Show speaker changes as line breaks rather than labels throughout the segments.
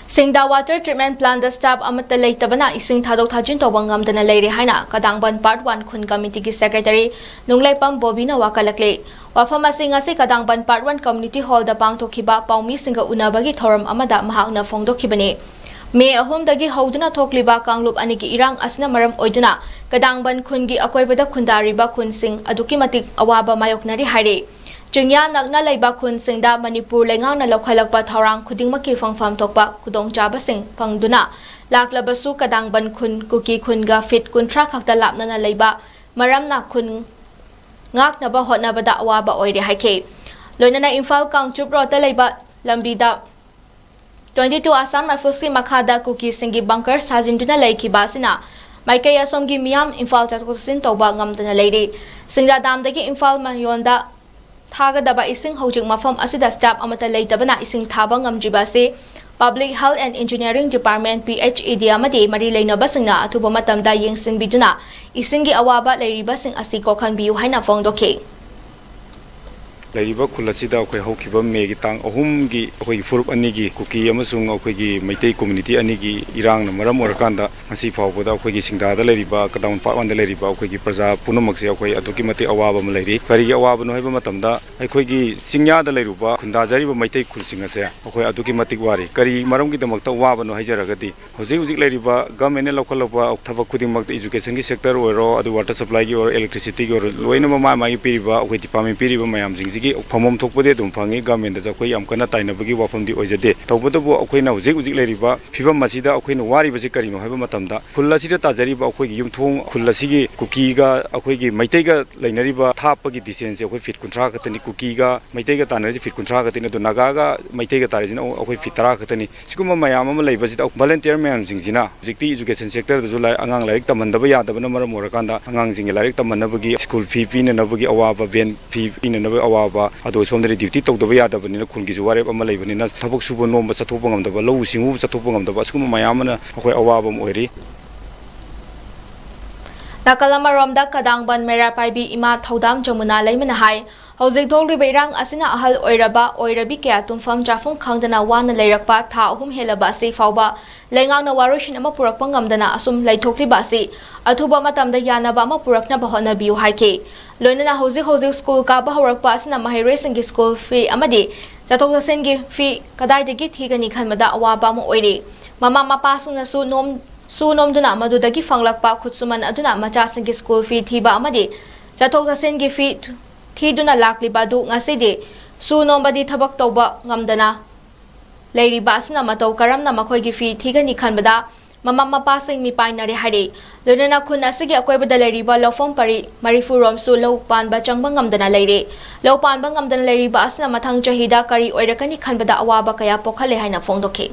Singda water treatment plant the staff amata leitabana ising thadok thajin tawang ngamdana leire haina Kadangban Part 1 Khun Committee ki Secretary Nunglai-pam Bobina wakalakle wafam asing asi Kadangban Part 1 Community Hall da pangtokhiba paumi singa unabagi thoram amada mahakna phongdokhibani May ahomdagi hauduna thokliba kanglup anigi irang asina maram oiduna Kadangban Khungi akoibada khundariba Khun Singh aduki matik awaba mayoknari haire Chungya nagna laiba Khun Singda Manipur lengang na lokhalakpa thorang khudingmaki phangpham thokpa khudong chaba sing phangduna laklabasu Kadangban Khun Kuki Khunga fit kuntra khakta lapna na laiba maramna Khun ngaknaba hotnabada awaba oire haike loinana Imphal Kangchup rota laiba lambida 22 Assam Rifles ki makhada Kuki Singhi bunker sajimduna laikhiba sina Maikai Asomgi miyam Imphal chatkosin tawba ngamdana leire Singda damdagi Imphal mayonda Thagadaba ising hojik mafam asida staff amata leitabana ising thabang ngamjiba se Public Health and Engineering Department PHED amadi mari leinaba singna athuba matamda yengsin biduna isingi awaba leiriba sing asi kokhanbiu haina phongdoke
Lariba Kulasida okay Hokiba Megi Tang Ohumgi okay Furup Anigi Kuki Amasung okay Maitei community Anigi Irang Maram Orakanda Asi Fawda okay Singda the Lariba Kadang Part 1 the Lariba okay Praja Punumaxi okay Atukimati Awaba Malari Pari Awaba no Heba Matamda okay Singya the Laruba Kunda Jariba Maitei Kulsingase okay Atukimati Wari Kari Maram Gidamakta Waba no Hajaragati Hosi Lariba Government Lokalaba Oktava Kudimak education sector or the water supply or electricity or Loinama Mai Piriba okay Tipami Piriba Mayam Pamom Tokpode Dumpangi government the Zakoi Amkana Tainabagi from the Ojade. Taubodo Okina Uzik Leriba, Piva Masida, Okin Wari Vasikarino, Havamatanda, Kulasida Tazariba, Okoyum Tung, Kulasigi, Kukiga, Okogi, Maitega, Lainariba, Tapagi Distance, Okoi Fit Contractani, Kukiga, Maitega Tanari Fit Contractani, Nagaga, Maitega Tarizino, Okoi Fitarakatani, Sikuma Mayama Labasit, volunteer man Zingzina, Zikti education sector, the Zula Angang like Tamandabaya, the Banamara Morakanda, Angang Zingarik Tamanabagi, school fee in and Nabagi Awaba, Ven fee in and Awaba. Ado somdari duty to the yada banina kungi ware amalay banina tabok subo no but satopang the low singu satopang the baskum mayamana okay awabam oiri
Nakalamaramda Kadangban Mera Paibi Ima Thodam Jamuna Laimana Hai Hojik Dogli Beirang Asina Ahal Oiraba Oirabi Kaya Tumfam Jafung Kangdana Wana Leirakpa Tha Ahum Helaba Se Fauba Lengang na Warushin ama purakpang ngamdana asum laithokli basi athuba matamda yanaba ama purakna bahona biu haike loinana hojik school ka bahorakpa asina mahirai singi school fee amadi jatok sengi fee kadaidagi thigani khanmada awaba mo oire mama mapa sungna su nom duna madudagi fanglakpa khutsuman aduna macha singi school fee thiba amadi jatok sengi fee thiduna lakli badu ngaside su nom badi thabak toba ngamdana Lady Basna Mato Karam Namakogi Fee Tigani Kanbada, Mama passing me pinary hade. Lunana Kunasigi Akoba the Lady Balofon Pari, Marifurom Su Low Pan Bachambangam than a lady. Low Pan Bangam than Lady Basna Matang Jahida Kari or the Kani Kanbada Awabakaya Pokalehina Fondoke.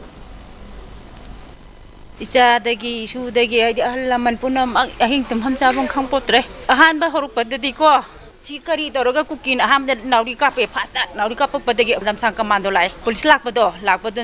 Isa dagi isu dagi Alaman Punam Ahingtum Hamsabon Kampotre, a hand by Horupa the Dico. Chikari doroga kukin aham de naurika pe pasta naurika pok padagi dam sang commando lai police lakbado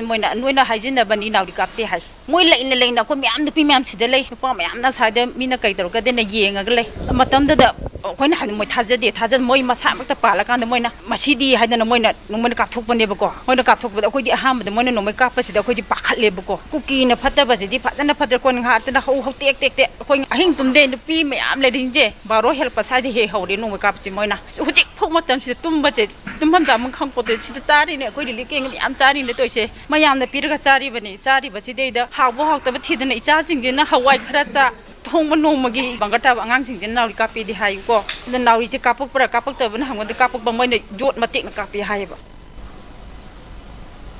moina noina hajin da bani naurika te hai moi la in leina ko miam de pi miam side lai pa miam na sa de mina kai doroga de na yenga lai matam da koina han moi thajad moi masa makta pala kan de moina masidi haidana moina nungman ka thok bane bako moina ka thok bada ko di aham de moina nomai ka pa sida ko di pakhat le bako kuki na phata ba sidi phajana phadar ko nga ta na ho tek te ko ahing tum de pi miam le rinje baro help sa di he hore nomai ka moina hujik phok matam si tumba che tumbam jam khang pote si chari ne koi li keng yam chari ne toise mayam na pirga chari bani chari basi de da hawo hak ta thi na icha sing na hawai khara cha thong ma no magi bangata angang sing na nauri ka pi di hai ko na nauri che kapuk pra kapuk ta ban hang de kapuk ba moi ne jot matik na ka pi hai ba